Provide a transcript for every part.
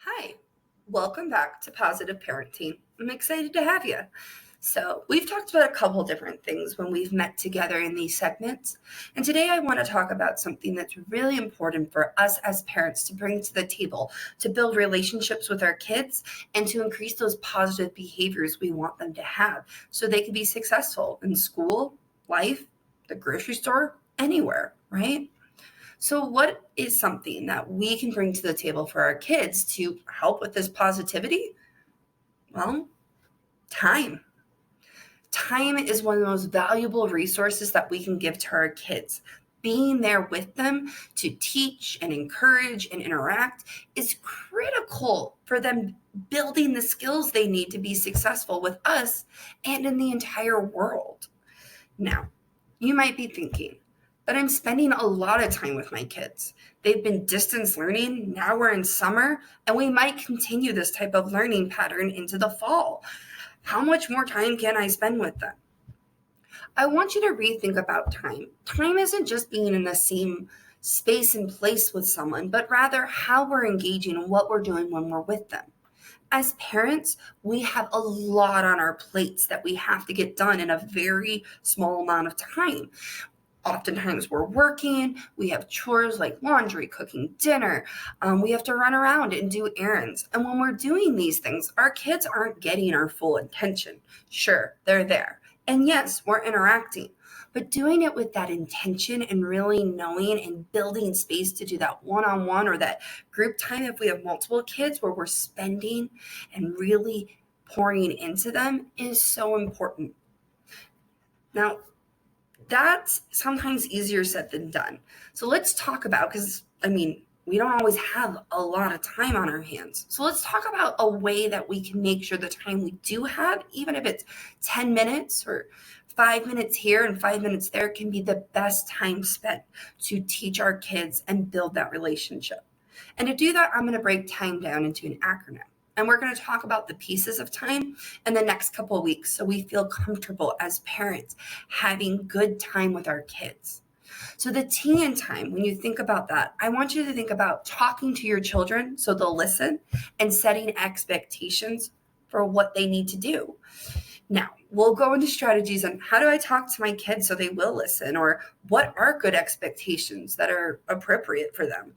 Hi, welcome back to Positive Parenting. I'm excited to have you. So, we've talked about a couple different things when we've met together in these segments, and today I want to talk about something that's really important for us as parents to bring to the table to build relationships with our kids and to increase those positive behaviors we want them to have so they can be successful in school, life, the grocery store, anywhere, right? So, what is something that we can bring to the table for our kids to help with this positivity? Well, time. Time is one of the most valuable resources that we can give to our kids. Being there with them to teach and encourage and interact is critical for them building the skills they need to be successful with us and in the entire world. Now, you might be thinking, but I'm spending a lot of time with my kids. They've been distance learning. Now we're in summer, and we might continue this type of learning pattern into the fall. How much more time can I spend with them? I want you to rethink about time. Time isn't just being in the same space and place with someone, but rather how we're engaging and what we're doing when we're with them. As parents, we have a lot on our plates that we have to get done in a very small amount of time. Oftentimes we're working, we have chores like laundry, cooking dinner, we have to run around and do errands. And when we're doing these things, our kids aren't getting our full attention. Sure, they're there. And yes, we're interacting, but doing it with that intention and really knowing and building space to do that one-on-one or that group time if we have multiple kids where we're spending and really pouring into them is so important. Now, that's sometimes easier said than done. So let's talk about, because we don't always have a lot of time on our hands. So let's talk about a way that we can make sure the time we do have, even if it's 10 minutes or 5 minutes here and 5 minutes there, can be the best time spent to teach our kids and build that relationship. And to do that, I'm going to break time down into an acronym. And we're going to talk about the pieces of time in the next couple of weeks so we feel comfortable as parents having good time with our kids. So the T in time, when you think about that, I want you to think about talking to your children so they'll listen and setting expectations for what they need to do. Now, we'll go into strategies on how do I talk to my kids so they will listen, or what are good expectations that are appropriate for them.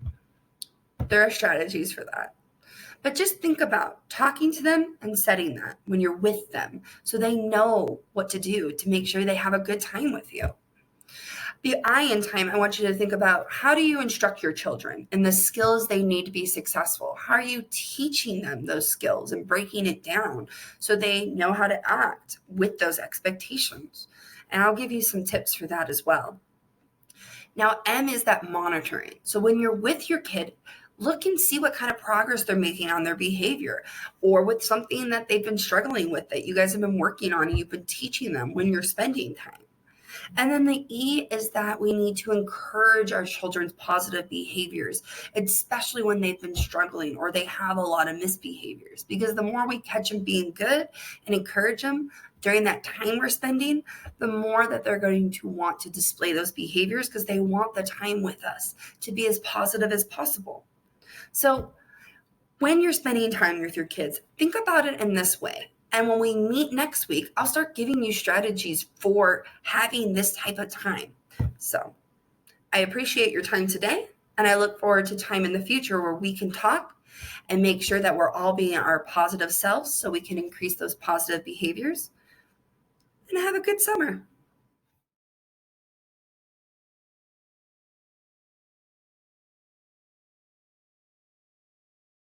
There are strategies for that. But just think about talking to them and setting that when you're with them so they know what to do to make sure they have a good time with you. The I in time, I want you to think about how do you instruct your children and the skills they need to be successful? How are you teaching them those skills and breaking it down so they know how to act with those expectations? And I'll give you some tips for that as well. Now, M is that monitoring. So when you're with your kid, look and see what kind of progress they're making on their behavior or with something that they've been struggling with that you guys have been working on and you've been teaching them when you're spending time. And then the E is that we need to encourage our children's positive behaviors, especially when they've been struggling or they have a lot of misbehaviors. Because the more we catch them being good and encourage them during that time we're spending, the more that they're going to want to display those behaviors because they want the time with us to be as positive as possible. So when you're spending time with your kids, think about it in this way. And when we meet next week, I'll start giving you strategies for having this type of time. So I appreciate your time today, and I look forward to time in the future where we can talk and make sure that we're all being our positive selves so we can increase those positive behaviors. And have a good summer.